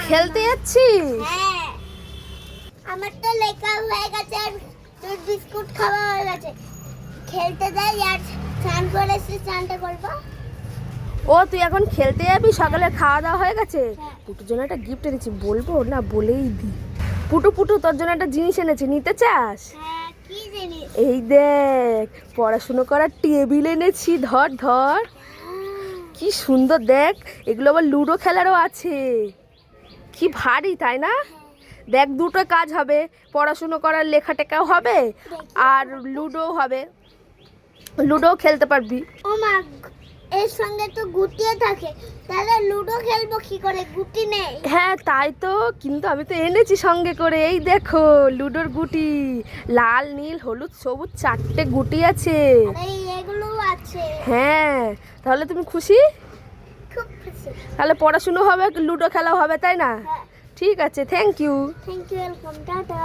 খেলতে যাচ্ছিস? হ্যাঁ, আমার তো লেখা হয়ে গেছে আর তোর বিস্কুট খাওয়া হয়ে গেছে। খেলতে যাই আর স্নান করে এসে স্নানটা করবো। ও তুই এখন খেলতে যাবি? সকালে খাওয়া দাওয়া হয়ে গেছে? হ্যাঁ। পুটুর জন্য একটা গিফট এনেছি, বলবো না বলেই দি। পুটু পুটু তোর জন্য একটা জিনিস এনেছি, নিতে চাস? হ্যাঁ, কি জিনিস? এই দেখ, পড়াশুনো করার টেবিল এনেছি, ধর ধর। কি সুন্দর দেখ, এগুলো আবার লুডো খেলারও আছে। কি ভারী তাই না? দেখ, দুটো কাজ হবে, পড়াশুনো করার, লেখা টেকাও হবে আর লুডো হবে, লুডো খেলতে পারবি। ও মা, এর সঙ্গে তো গুটিও থাকে, তাহলে লুডো খেলবো কি করে? গুটি নেই। হ্যাঁ তাই তো, কিন্তু আমি তো এনেছি সঙ্গে করে। এই দেখো লুডোর গুটি, লাল নীল হলুদ সবুজ 4টে গুটি আছে। আরে এগুলো আছে। হ্যাঁ, তাহলে তুমি খুশি? খুব খুশি। তাহলে পড়াশুনো হবে, লুডো খেলাও হবে, তাই না? হ্যাঁ। ঠিক আছে, thank you. Thank you, welcome, tata.